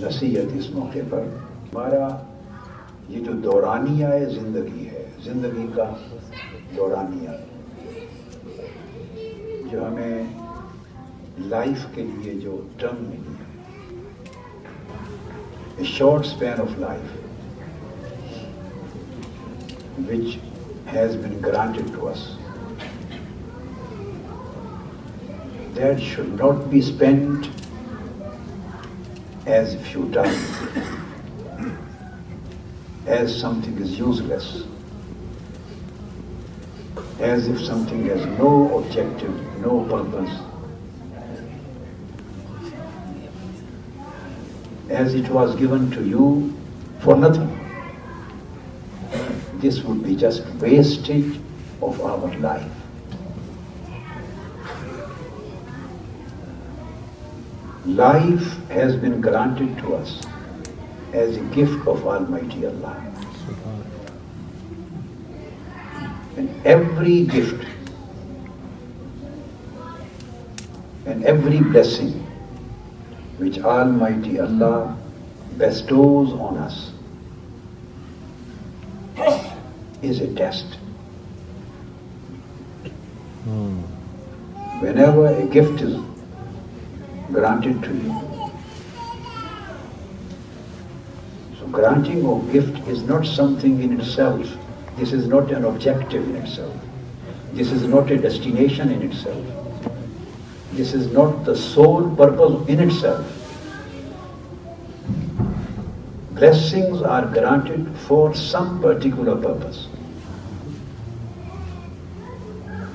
नसीहत इस मौके पर हमारा ये जो दौरानिया ज़िंदगी है, ज़िंदगी का दौरानिया जो हमें लाइफ के लिए जो टर्म मिली है, a short span of life which has been granted to us, that should not be spent as futile, as something is useless, as if something has no objective, no purpose, as it was given to you for nothing. This would be just wastage of our life. Life has been granted to us as a gift of Almighty Allah. And every gift and every blessing which Almighty Allah bestows on us is a test. Whenever a gift is granted to you, so granting of gift is not something in itself. This is not an objective in itself. This is not a destination in itself. This is not the sole purpose in itself. Blessings are granted for some particular purpose.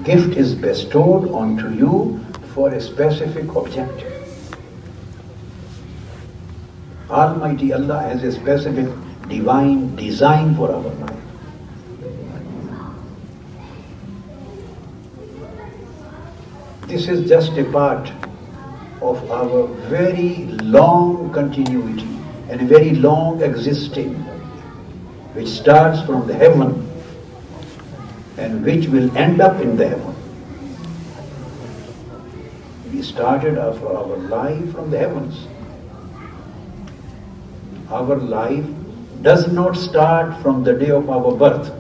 Gift is bestowed onto you for a specific objective. Almighty Allah has a specific divine design for our life. This is just a part of our very long continuity and a very long existing, which starts from the heaven and which will end up in the heaven. We started our life from the heavens. Our life does not start from the day of our birth.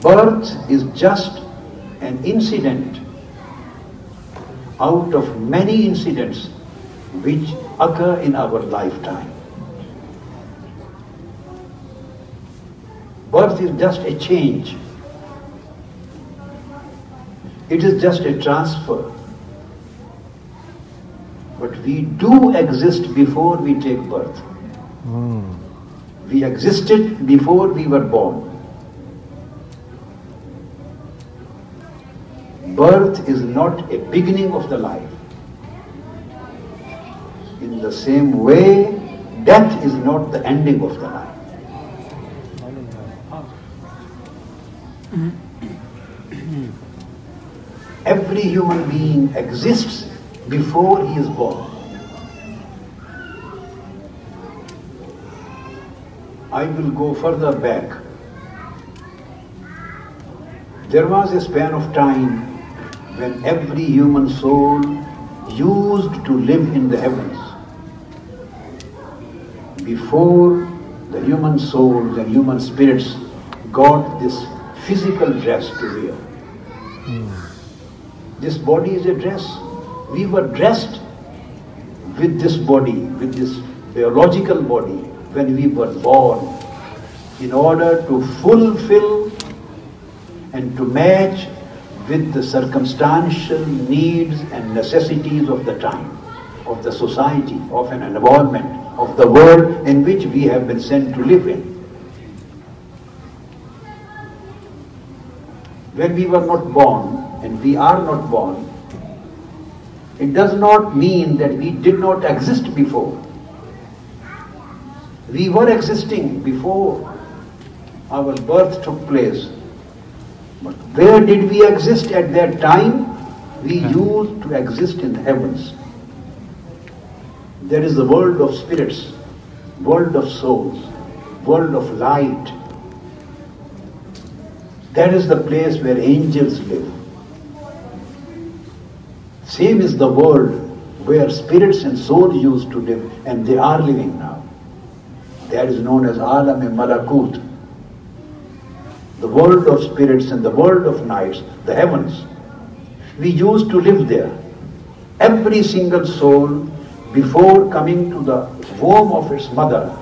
Birth is just an incident out of many incidents which occur in our lifetime. Birth is just a change. It is just a transfer. But we do exist before we take birth. We existed before we were born. Birth is not a beginning of the life. In the same way, death is not the ending of the life. Every human being exists before he is born. I will go further back. There was a span of time when every human soul used to live in the heavens. Before the human souls and human spirits got this physical dress to wear. This body is a dress. We were dressed with this body, with this biological body, when we were born, in order to fulfill and to match with the circumstantial needs and necessities of the time, of the society, of an environment, of the world in which we have been sent to live in. When we were not born, and we are not born, it does not mean that we did not exist before. We were existing before our birth took place. But where did we exist at that time? We used to exist in the heavens. There is the world of spirits, world of souls, world of light. That is the place where angels live. Same is the world where spirits and souls used to live, and they are living now. That is known as Alam-e-Malakut. The world of spirits and the world of nights, the heavens. We used to live there. Every single soul, before coming to the womb of its mother,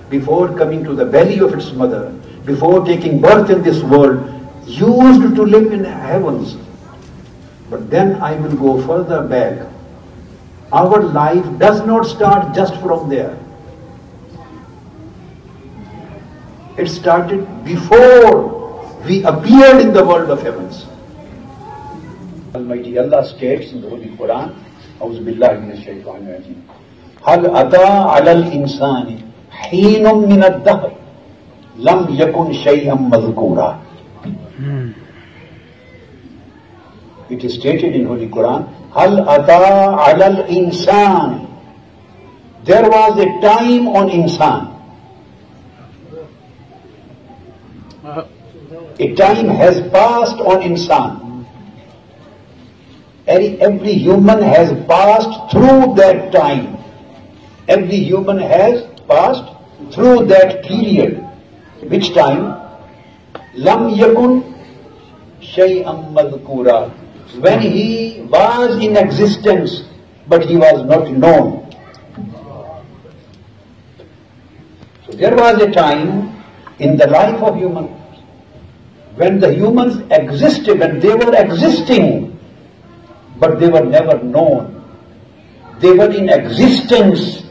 before coming to the belly of its mother, before taking birth in this world, used to live in heavens. But then I will go further back. Our life does not start just from there. It started before we appeared in the world of heavens. Almighty Allah states in the Holy Quran, A'udhu billahi minash shaitanir rajeem, Hal ata alal insani heenum min ad-dahr lam yakun shay'an madhkura. It is stated in Holy Quran, Hal ata alal insan. There was a time on insan. A time has passed on insan. Every human has passed through that time. Every human has passed through that period. Which time? Lam yakun shay'an madhkura. When he was in existence, but he was not known. So there was a time in the life of humans when the humans existed, when they were existing, but they were never known. They were in existence,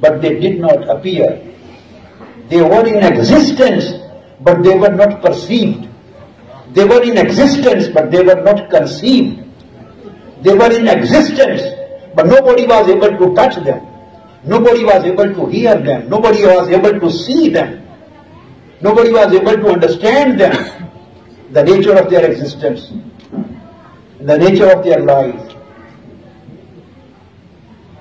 but they did not appear. They were in existence, but they were not perceived. They were in existence, but they were not conceived. They were in existence, but nobody was able to touch them. Nobody was able to hear them. Nobody was able to see them. Nobody was able to understand them, the nature of their existence, the nature of their life.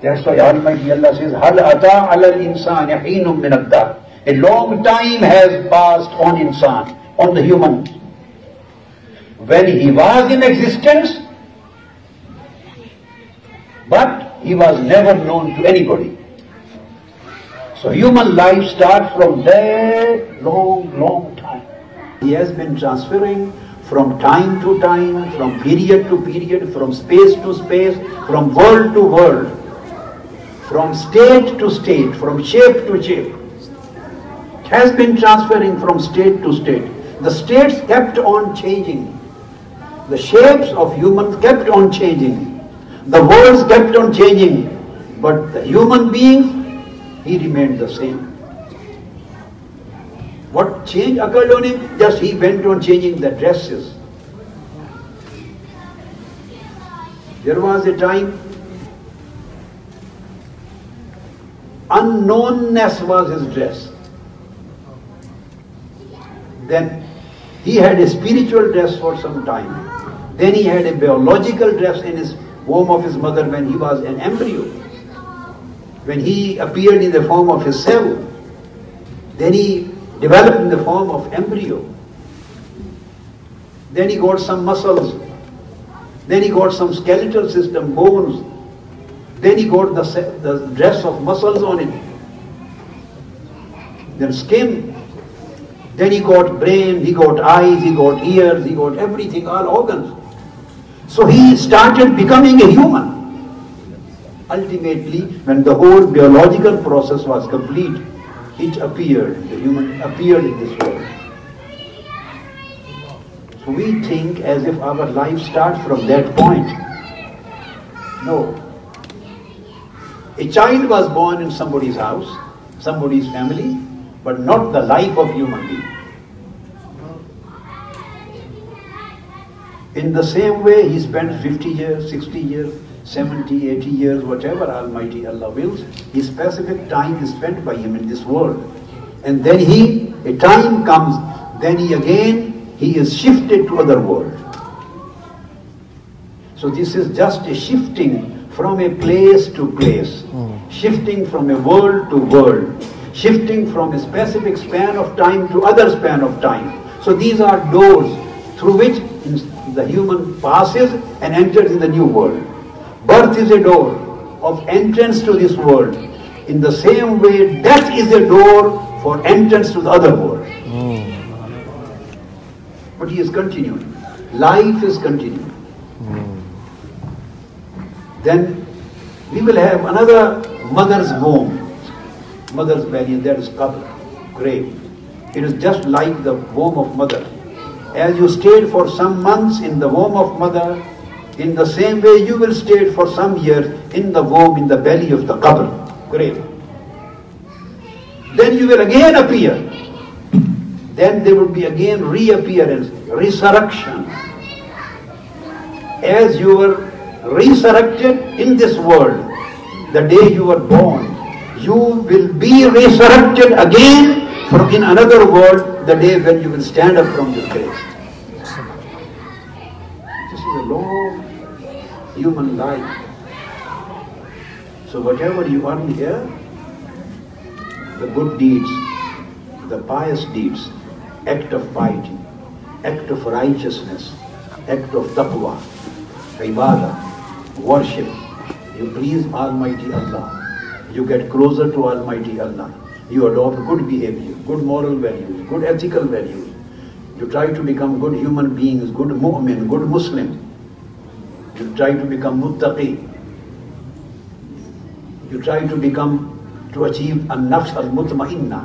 That's why Almighty Allah says, Hal ata ala al-insani heenum min ad-dahr. A long time has passed on insan, on the human. When he was in existence, but he was never known to anybody. So human life starts from that long time. He has been transferring from time to time, from period to period, from space to space, from world to world, from state to state, from shape to shape. It has been transferring from state to state. The states kept on changing. The shapes of humans kept on changing. The worlds kept on changing. But the human being, he remained the same. What change occurred on him? Just he went on changing the dresses. There was a time, unknownness was his dress. Then he had a spiritual dress for some time. Then he had a biological dress in his womb of his mother when he was an embryo. When he appeared in the form of a cell, then he developed in the form of embryo. Then he got some muscles. Then he got some skeletal system, bones. Then he got the dress of muscles on it. Then skin. Then he got brain, he got eyes, he got ears, he got everything, all organs. So he started becoming a human. Ultimately, when the whole biological process was complete, it appeared, the human appeared in this world. So we think as if our life starts from that point. No. A child was born in somebody's house, somebody's family, but not the life of human being. In the same way, he spent 50 years, 60 years, 70, 80 years, whatever Almighty Allah wills, his specific time is spent by him in this world. And then a time comes, then he is shifted to other world. So this is just a shifting from a place to place, shifting from a world to world, shifting from a specific span of time to other span of time. So these are doors through which the human passes and enters in the new world. birth is a door of entrance to this world. In the same way, death is a door for entrance to the other world. But he is continuing. Life is continuing. Then we will have another mother's womb, mother's belly, and that is qabr, grave. It is just like the womb of mother. As you stayed for some months in the womb of mother, in the same way you will stay for some years in the womb, in the belly of the qabr, grave. Then you will again appear. Then there will be again reappearance, resurrection. As you were resurrected in this world, the day you were born, you will be resurrected again from in another world the day when you will stand up from your grave. This is a long human life. So whatever you earn here, the good deeds, the pious deeds, act of piety, act of righteousness, act of taqwa, ibadah, worship, you please Almighty Allah. You get closer to Almighty Allah. You adopt good behavior, good moral values, good ethical values. You try to become good human beings, good mu'min, good Muslim. You try to become muttaqi. You try to achieve an-nafs al-mutma'inna.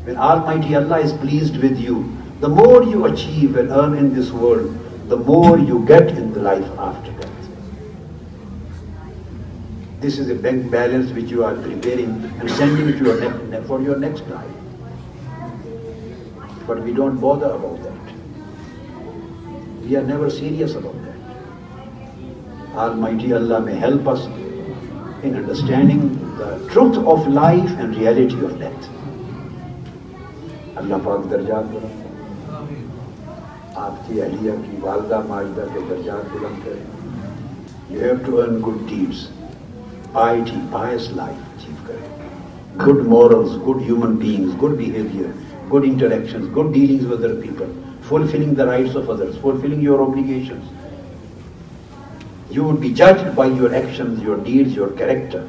When Almighty Allah is pleased with you, the more you achieve and earn in this world, the more you get in the life after death. This is a bank balance which you are preparing and sending to your for your next life. But we don't bother about that. We are never serious about that. Almighty Allah may help us in understanding the truth of life and reality of death. Allah पाक दर्जात बुलंद करे, आपकी अहलिया की वालदा Mazda के दर्जात बुलंद करे. You have to earn good deeds, piety, pious life achieve करे. Good morals, good human beings, good behavior, good interactions, good dealings with other people, fulfilling the rights of others, fulfilling your obligations. You would be judged by your actions, your deeds, your character,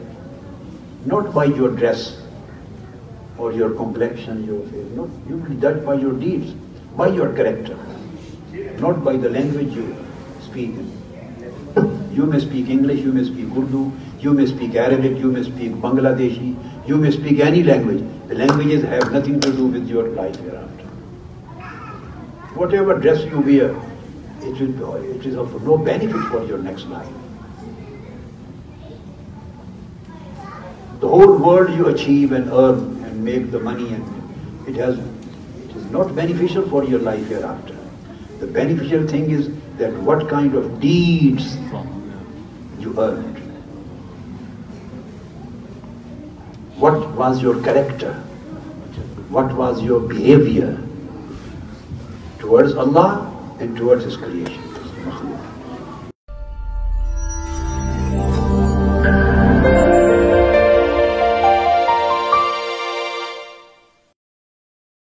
not by your dress or your complexion, your face. No, you will be judged by your deeds, by your character, not by the language you speak. You may speak English, you may speak Urdu, you may speak Arabic, you may speak Bangladeshi, you may speak any language. The languages have nothing to do with your life hereafter. Whatever dress you wear, it is of no benefit for your next life. The whole world you achieve and earn and make the money, and it is not beneficial for your life hereafter. The beneficial thing is that what kind of deeds you earned. What was your character? What was your behavior towards Allah and towards His creation?